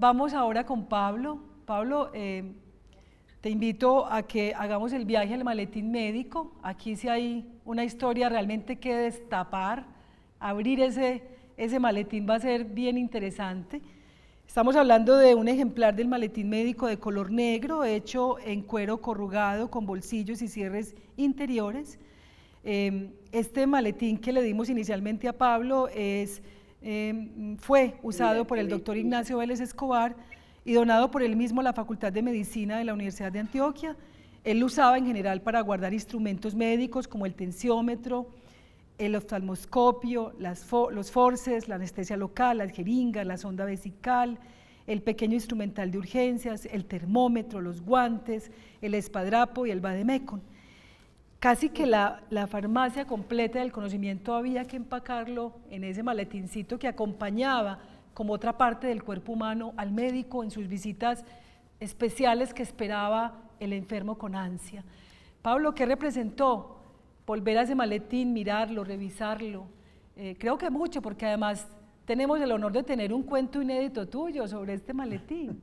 Vamos ahora con Pablo. Pablo, te invito a que hagamos el viaje al maletín médico. Aquí sí hay una historia realmente que destapar. Abrir ese maletín va a ser bien interesante. Estamos hablando de un ejemplar del maletín médico de color negro, hecho en cuero corrugado con bolsillos y cierres interiores. Este maletín que le dimos inicialmente a Pablo fue usado por el doctor Ignacio Vélez Escobar y donado por él mismo a la Facultad de Medicina de la Universidad de Antioquia. Él lo usaba en general para guardar instrumentos médicos como el tensiómetro, el oftalmoscopio, los forceps, la anestesia local, las jeringas, la sonda vesical, el pequeño instrumental de urgencias, el termómetro, los guantes, el espadrapo y el vademecum. Casi que la farmacia completa del conocimiento había que empacarlo en ese maletincito que acompañaba como otra parte del cuerpo humano al médico en sus visitas especiales que esperaba el enfermo con ansia. Pablo, ¿qué representó volver a ese maletín, mirarlo, revisarlo? Creo que mucho, porque además tenemos el honor de tener un cuento inédito tuyo sobre este maletín.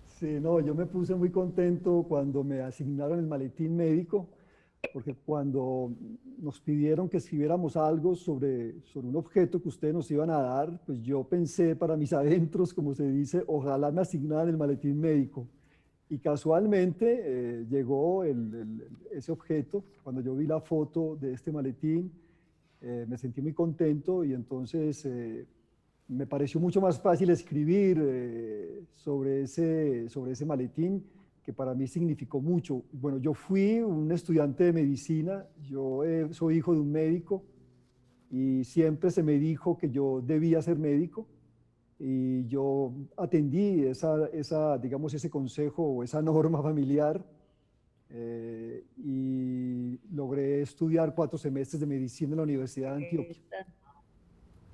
Sí, no, yo me puse muy contento cuando me asignaron el maletín médico, porque cuando nos pidieron que escribiéramos algo sobre un objeto que ustedes nos iban a dar, pues yo pensé para mis adentros, como se dice, ojalá me asignaran el maletín médico. Y casualmente llegó ese objeto. Cuando yo vi la foto de este maletín, me sentí muy contento y entonces me pareció mucho más fácil escribir sobre ese maletín, que para mí significó mucho. Bueno, yo fui un estudiante de medicina, yo soy hijo de un médico y siempre se me dijo que yo debía ser médico y yo atendí digamos, ese consejo o esa norma familiar y logré estudiar 4 semestres de medicina en la Universidad de Antioquia.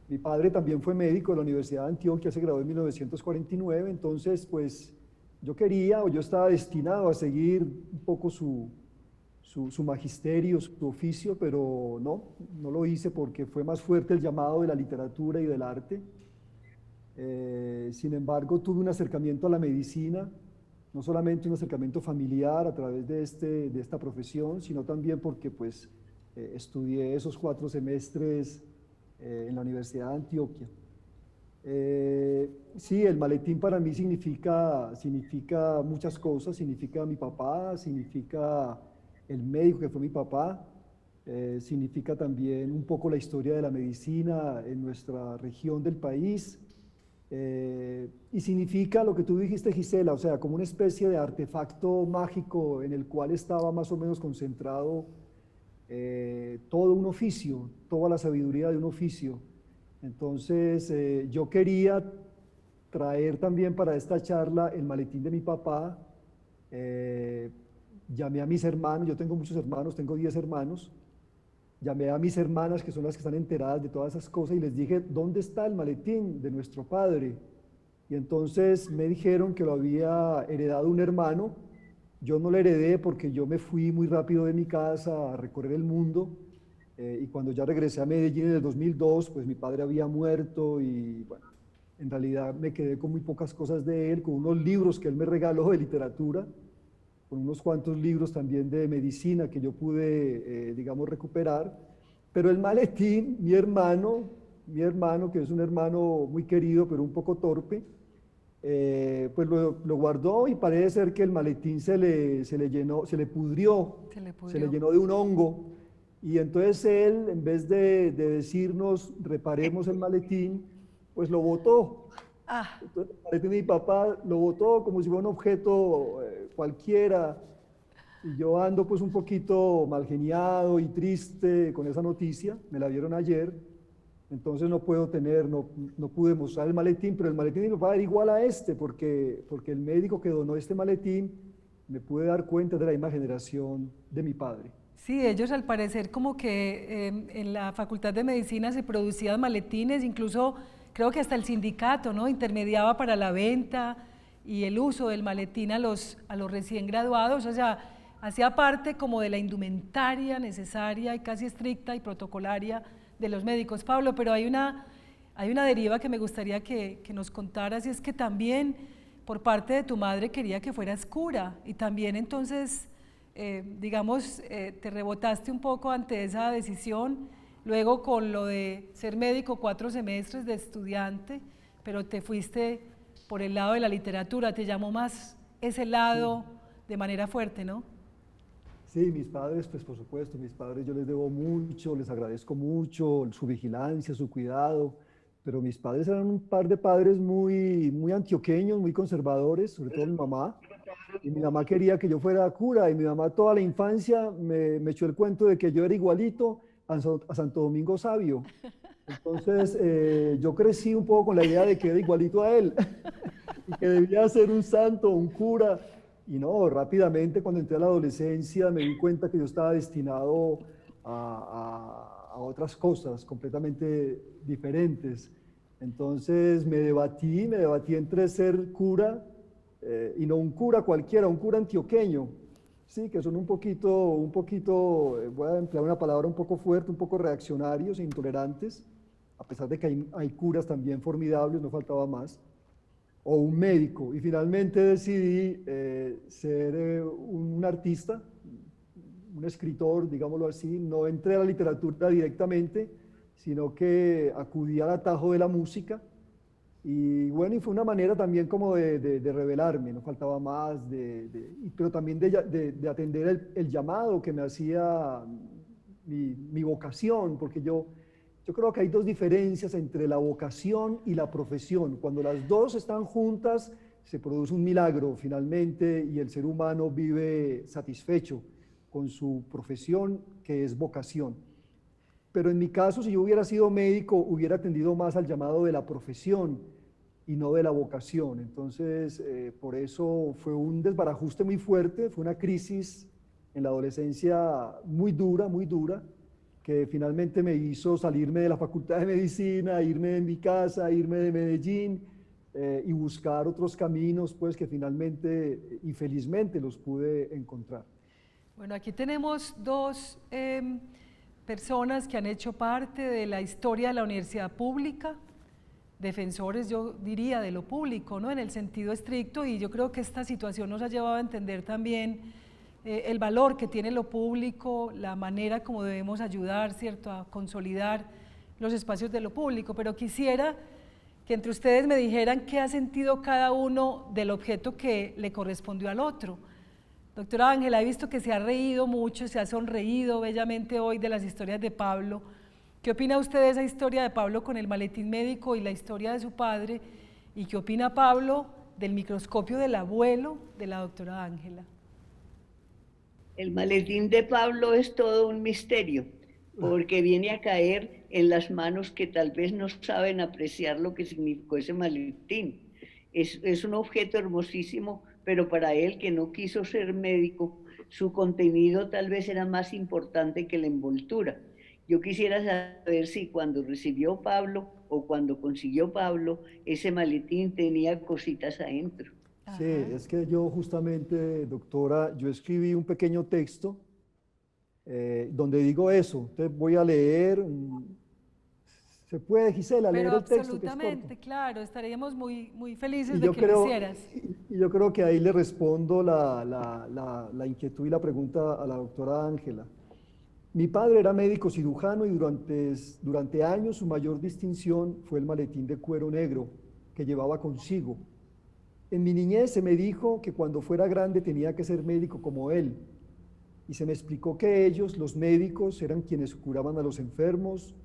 Mi padre también fue médico de la Universidad de Antioquia, se graduó en 1949, entonces pues yo quería o yo estaba destinado a seguir un poco su magisterio, su oficio, pero no lo hice porque fue más fuerte el llamado de la literatura y del arte. Sin embargo, tuve un acercamiento a la medicina, no solamente un acercamiento familiar a través de esta profesión, sino también porque pues estudié esos 4 semestres en la Universidad de Antioquia. Sí, el maletín para mí significa muchas cosas, significa mi papá, significa el médico que fue mi papá, significa también un poco la historia de la medicina en nuestra región del país, y significa lo que tú dijiste, Gisela, o sea, como una especie de artefacto mágico en el cual estaba más o menos concentrado todo un oficio, toda la sabiduría de un oficio. Entonces, yo quería traer también para esta charla el maletín de mi papá. Llamé a mis hermanos, yo tengo muchos hermanos, tengo 10 hermanos. Llamé a mis hermanas, que son las que están enteradas de todas esas cosas, y les dije, ¿dónde está el maletín de nuestro padre? Y entonces me dijeron que lo había heredado un hermano. Yo no lo heredé porque yo me fui muy rápido de mi casa a recorrer el mundo. Y cuando ya regresé a Medellín en el 2002, pues mi padre había muerto y bueno, en realidad me quedé con muy pocas cosas de él, con unos libros que él me regaló de literatura, con unos cuantos libros también de medicina que yo pude, digamos, recuperar. Pero el maletín, mi hermano, que es un hermano muy querido, pero un poco torpe, pues lo guardó y parece ser que el maletín se le llenó, se le pudrió, se le llenó de un hongo. Y entonces él, en vez de decirnos, reparemos el maletín, pues lo botó. Entonces el maletín de mi papá lo botó como si fuera un objeto cualquiera. Y yo ando pues un poquito malgeniado y triste con esa noticia, me la dieron ayer. Entonces no pude mostrar el maletín, pero el maletín de mi papá era igual a este, porque el médico que donó este maletín me pude dar cuenta de la misma generación de mi padre. Sí, ellos al parecer como que en la Facultad de Medicina se producían maletines, incluso creo que hasta el sindicato, ¿no?, intermediaba para la venta y el uso del maletín a los recién graduados, o sea, hacía parte como de la indumentaria necesaria y casi estricta y protocolaria de los médicos. Pablo, pero hay hay una deriva que me gustaría que nos contaras, y es que también por parte de tu madre quería que fueras cura, y también entonces, digamos, te rebotaste un poco ante esa decisión, luego con lo de ser médico 4 semestres de estudiante, pero te fuiste por el lado de la literatura, te llamó más ese lado de manera fuerte, ¿no? Sí, mis padres, pues por supuesto, mis padres yo les debo mucho, les agradezco mucho su vigilancia, su cuidado, pero mis padres eran un par de padres muy antioqueños, muy conservadores, sobre todo mi mamá, y mi mamá quería que yo fuera cura, y mi mamá toda la infancia me echó el cuento de que yo era igualito a Santo Domingo Sabio. Entonces yo crecí un poco con la idea de que era igualito a él y que debía ser un santo, un cura. Y no, rápidamente cuando entré a la adolescencia me di cuenta que yo estaba destinado a otras cosas completamente diferentes. Entonces me debatí entre ser cura y no un cura cualquiera, un cura antioqueño, sí, que son un poquito, voy a emplear una palabra un poco fuerte, un poco reaccionarios e intolerantes, a pesar de que hay curas también formidables, no faltaba más, o un médico. Y finalmente decidí ser un artista, un escritor, digámoslo así. No entré a la literatura directamente, sino que acudí al atajo de la música. Y bueno, y fue una manera también como de revelarme, no faltaba más, pero también de atender el llamado que me hacía mi vocación, porque yo creo que hay dos diferencias entre la vocación y la profesión. Cuando las dos están juntas, se produce un milagro finalmente y el ser humano vive satisfecho con su profesión, que es vocación. Pero en mi caso, si yo hubiera sido médico, hubiera atendido más al llamado de la profesión y no de la vocación. Entonces, por eso fue un desbarajuste muy fuerte, fue una crisis en la adolescencia muy dura, que finalmente me hizo salirme de la Facultad de Medicina, irme de mi casa, irme de Medellín y buscar otros caminos, pues que finalmente y felizmente los pude encontrar. Bueno, aquí tenemos dos personas que han hecho parte de la historia de la universidad pública, defensores, yo diría, de lo público, ¿no? En el sentido estricto, y yo creo que esta situación nos ha llevado a entender también el valor que tiene lo público, la manera como debemos ayudar, ¿cierto?, a consolidar los espacios de lo público. Pero quisiera que entre ustedes me dijeran qué ha sentido cada uno del objeto que le correspondió al otro. Doctora Ángela, he visto que se ha reído mucho, se ha sonreído bellamente hoy de las historias de Pablo. ¿Qué opina usted de esa historia de Pablo con el maletín médico y la historia de su padre? ¿Y qué opina Pablo del microscopio del abuelo de la doctora Ángela? El maletín de Pablo es todo un misterio, porque viene a caer en las manos que tal vez no saben apreciar lo que significó ese maletín. Es un objeto hermosísimo, pero para él, que no quiso ser médico, su contenido tal vez era más importante que la envoltura. Yo quisiera saber si cuando recibió Pablo o cuando consiguió Pablo, ese maletín tenía cositas adentro. Sí, es que yo justamente, doctora, yo escribí un pequeño texto donde digo eso. Entonces voy a leer, ¿se puede, Gisela, leer el texto? Pero absolutamente, claro, estaríamos muy felices y de que lo hicieras. Y yo creo que ahí le respondo la inquietud y la pregunta a la doctora Ángela. Mi padre era médico cirujano y durante años su mayor distinción fue el maletín de cuero negro que llevaba consigo. En mi niñez se me dijo que cuando fuera grande tenía que ser médico como él, y se me explicó que ellos, los médicos, eran quienes curaban a los enfermos,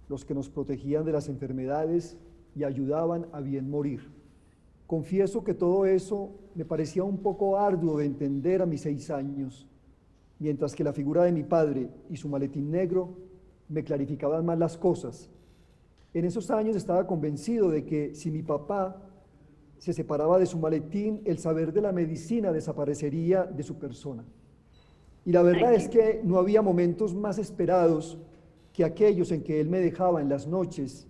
los que nos protegían de las enfermedades y ayudaban a bien morir. Confieso que todo eso me parecía un poco arduo de entender a mis 6 años, mientras que la figura de mi padre y su maletín negro me clarificaban más las cosas. En esos años estaba convencido de que si mi papá se separaba de su maletín, el saber de la medicina desaparecería de su persona. Y la verdad es que no había momentos más esperados que aquellos en que él me dejaba en las noches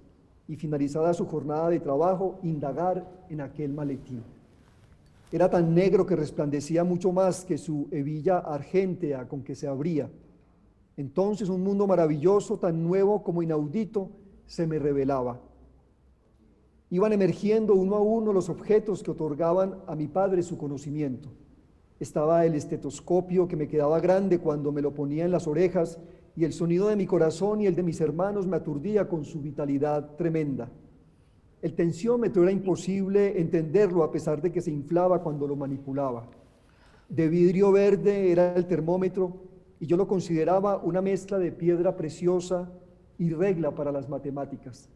y finalizada su jornada de trabajo, indagar en aquel maletín. Era tan negro que resplandecía mucho más que su hebilla argéntea con que se abría. Entonces un mundo maravilloso, tan nuevo como inaudito, se me revelaba. Iban emergiendo uno a uno los objetos que otorgaban a mi padre su conocimiento. Estaba el estetoscopio que me quedaba grande cuando me lo ponía en las orejas y el sonido de mi corazón y el de mis hermanos me aturdía con su vitalidad tremenda. El tensiómetro era imposible entenderlo a pesar de que se inflaba cuando lo manipulaba. De vidrio verde era el termómetro y yo lo consideraba una mezcla de piedra preciosa y regla para las matemáticas.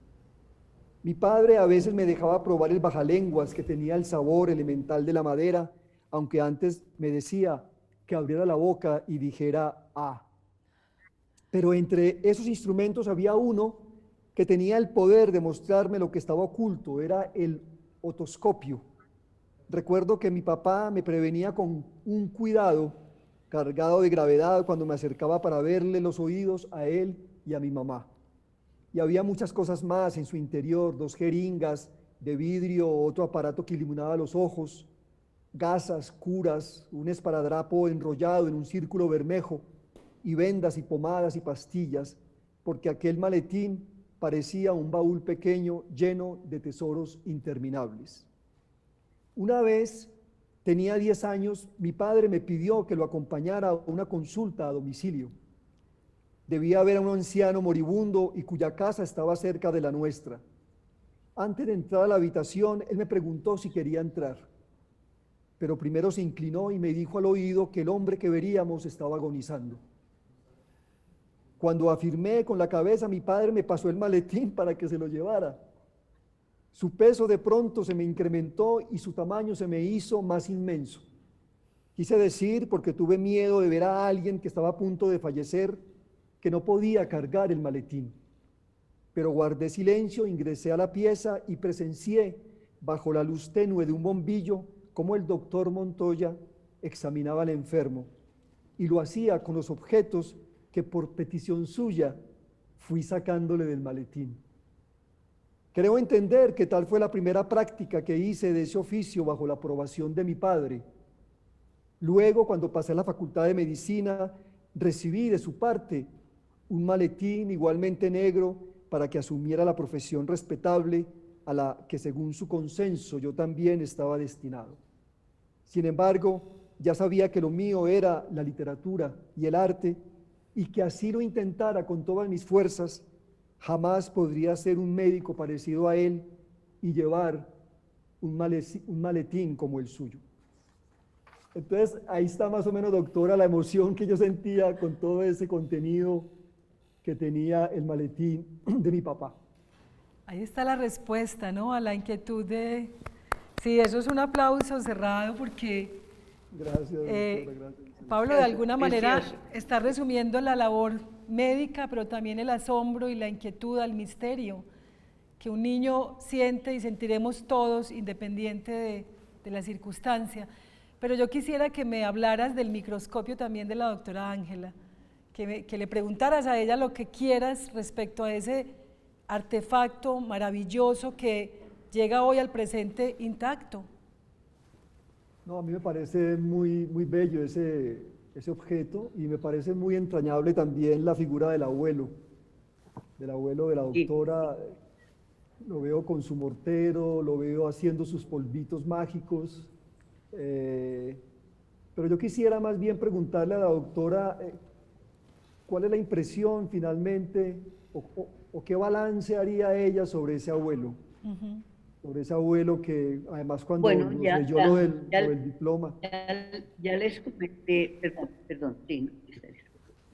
Mi padre a veces me dejaba probar el bajalenguas que tenía el sabor elemental de la madera, aunque antes me decía que abriera la boca y dijera "ah". Pero entre esos instrumentos había uno que tenía el poder de mostrarme lo que estaba oculto, era el otoscopio. Recuerdo que mi papá me prevenía con un cuidado cargado de gravedad cuando me acercaba para verle los oídos a él y a mi mamá. Y había muchas cosas más en su interior, 2 jeringas de vidrio, otro aparato que iluminaba los ojos, gasas, curas, un esparadrapo enrollado en un círculo bermejo, y vendas y pomadas y pastillas, porque aquel maletín parecía un baúl pequeño lleno de tesoros interminables. Una vez, tenía 10 años, mi padre me pidió que lo acompañara a una consulta a domicilio. Debía ver a un anciano moribundo y cuya casa estaba cerca de la nuestra. Antes de entrar a la habitación, él me preguntó si quería entrar, pero primero se inclinó y me dijo al oído que el hombre que veríamos estaba agonizando. Cuando afirmé con la cabeza, mi padre me pasó el maletín para que se lo llevara. Su peso de pronto se me incrementó y su tamaño se me hizo más inmenso. Quise decir, porque tuve miedo de ver a alguien que estaba a punto de fallecer, que no podía cargar el maletín. Pero guardé silencio, ingresé a la pieza y presencié, bajo la luz tenue de un bombillo, cómo el doctor Montoya examinaba al enfermo, y lo hacía con los objetos que por petición suya fui sacándole del maletín. Creo entender que tal fue la primera práctica que hice de ese oficio bajo la aprobación de mi padre. Luego, cuando pasé a la Facultad de Medicina, recibí de su parte un maletín igualmente negro para que asumiera la profesión respetable a la que, según su consenso, yo también estaba destinado. Sin embargo, ya sabía que lo mío era la literatura y el arte, y que así lo intentara con todas mis fuerzas, jamás podría ser un médico parecido a él y llevar un maletín como el suyo. Entonces, ahí está más o menos, doctora, la emoción que yo sentía con todo ese contenido que tenía el maletín de mi papá. Ahí está la respuesta, ¿no? A la inquietud de... Sí, eso es un aplauso cerrado porque... Gracias, doctora, gracias. Pablo, de alguna manera Precioso. está resumiendo la labor médica, pero también el asombro y la inquietud al misterio que un niño siente y sentiremos todos, independiente de la circunstancia. Pero yo quisiera que me hablaras del microscopio también de la doctora Ángela, que le preguntaras a ella lo que quieras respecto a ese artefacto maravilloso que llega hoy al presente intacto. No, a mí me parece muy, muy bello ese objeto, y me parece muy entrañable también la figura del abuelo de la doctora. Lo veo con su mortero, lo veo haciendo sus polvitos mágicos, pero yo quisiera más bien preguntarle a la doctora cuál es la impresión finalmente o qué balance haría ella sobre ese abuelo. Uh-huh. Sobre ese abuelo que además cuando leyó lo del diploma. Ya les comenté, perdón, sí,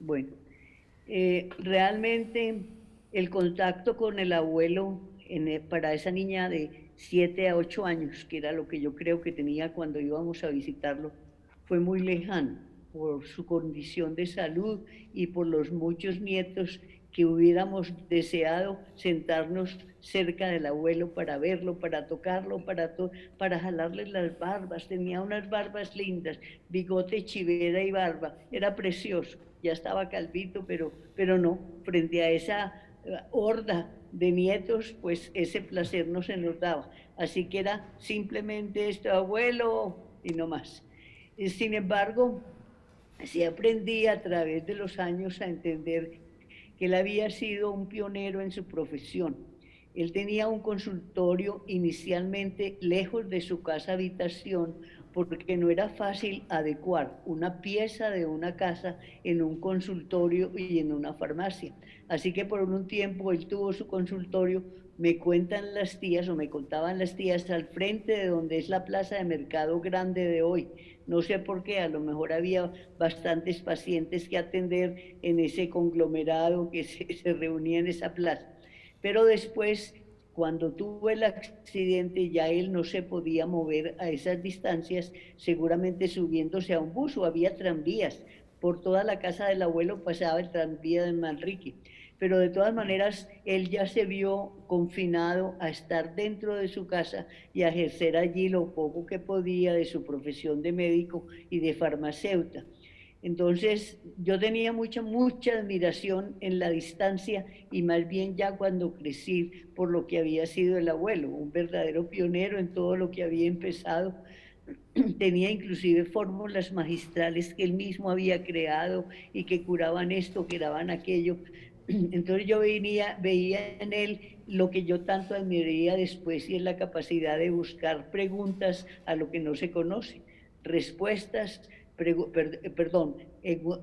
bueno, realmente el contacto con el abuelo para esa niña de 7 a 8 años, que era lo que yo creo que tenía cuando íbamos a visitarlo, fue muy lejano por su condición de salud y por los muchos nietos que hubiéramos deseado sentarnos cerca del abuelo para verlo, para tocarlo, para jalarle las barbas. Tenía unas barbas lindas, bigote, chivera y barba. Era precioso. Ya estaba calvito, pero no, frente a esa horda de nietos, pues ese placer no se nos daba. Así que era simplemente esto, abuelo, y no más. Sin embargo, así aprendí a través de los años a entender que él había sido un pionero en su profesión, Él tenía un consultorio inicialmente lejos de su casa habitación porque no era fácil adecuar una pieza de una casa en un consultorio y en una farmacia. Así que por un tiempo él tuvo su consultorio, me cuentan las tías o me contaban las tías, al frente de donde es la plaza de mercado grande de hoy. No sé por qué, a lo mejor había bastantes pacientes que atender en ese conglomerado que se reunía en esa plaza. Pero después, cuando tuvo el accidente, ya él no se podía mover a esas distancias, seguramente subiéndose a un bus o había tranvías. Por toda la casa del abuelo pasaba el tranvía de Manrique. Pero de todas maneras, él ya se vio confinado a estar dentro de su casa y a ejercer allí lo poco que podía de su profesión de médico y de farmacéuta. Entonces yo tenía mucha admiración en la distancia y más bien ya cuando crecí por lo que había sido el abuelo, un verdadero pionero en todo lo que había empezado. Tenía inclusive fórmulas magistrales que él mismo había creado y que curaban esto, curaban aquello. Entonces yo veía en él lo que yo tanto admiraría después, y es la capacidad de buscar preguntas a lo que no se conoce, respuestas,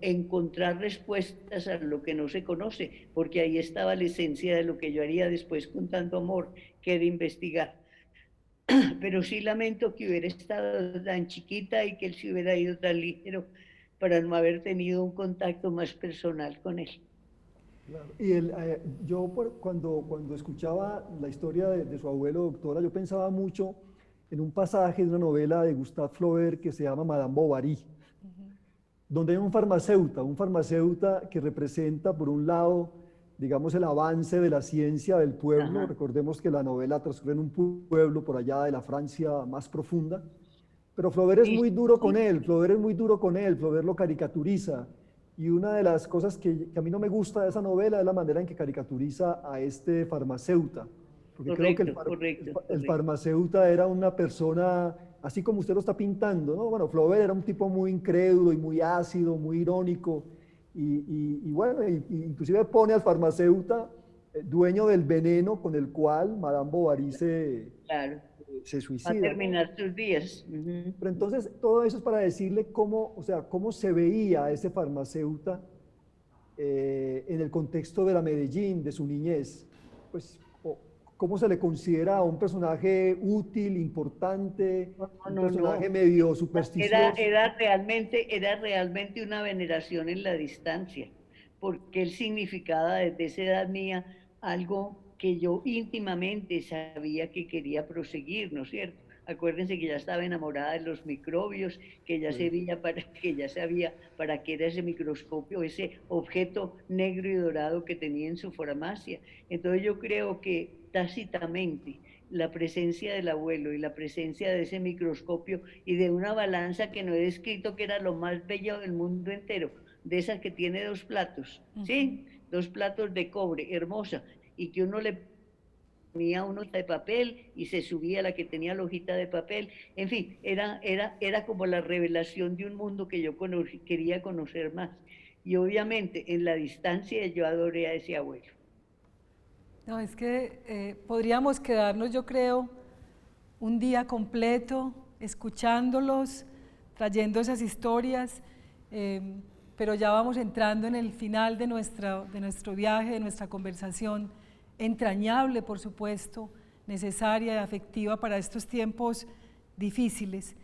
encontrar respuestas a lo que no se conoce, porque ahí estaba la esencia de lo que yo haría después con tanto amor, que era investigar. Pero sí lamento que hubiera estado tan chiquita y que él se hubiera ido tan ligero para no haber tenido un contacto más personal con él. Claro. Y cuando escuchaba la historia de su abuelo, doctora, yo pensaba mucho en un pasaje de una novela de Gustave Flaubert que se llama Madame Bovary, donde hay un farmacéuta que representa, por un lado, digamos, el avance de la ciencia del pueblo. Ajá. Recordemos que la novela transcurre en un pueblo por allá de la Francia más profunda, pero Flaubert es muy duro con él, Flaubert lo caricaturiza. Y una de las cosas que a mí no me gusta de esa novela es la manera en que caricaturiza a este farmacéuta. Porque creo que el farmacéuta era una persona, así como usted lo está pintando, ¿no? Bueno, Flaubert era un tipo muy incrédulo y muy ácido, muy irónico, bueno, inclusive pone al farmacéuta dueño del veneno con el cual Madame Bovary se suicida. Va a terminar sus días. Pero entonces todo eso es para decirle cómo, o sea, cómo se veía a ese farmacéuta en el contexto de la Medellín, de su niñez. Pues, cómo se le considera a un personaje útil, importante, un personaje medio supersticioso. Era realmente una veneración en la distancia, porque él significaba desde esa edad mía algo que yo íntimamente sabía que quería proseguir, ¿no es cierto? Acuérdense que ya estaba enamorada de los microbios, que ya sabía para qué era ese microscopio, ese objeto negro y dorado que tenía en su farmacia. Entonces yo creo que tácitamente la presencia del abuelo y la presencia de ese microscopio y de una balanza que no he descrito, que era lo más bello del mundo entero, de esas que tiene dos platos, ¿sí? Dos platos de cobre, hermosa, y que uno le ponía una hojita de papel y se subía la que tenía la hojita de papel. En fin, era como la revelación de un mundo que yo quería conocer más. Y obviamente en la distancia yo adoré a ese abuelo. No, es que podríamos quedarnos, yo creo, un día completo escuchándolos, trayendo esas historias, pero ya vamos entrando en el final de nuestro viaje, de nuestra conversación, entrañable, por supuesto, necesaria y afectiva para estos tiempos difíciles.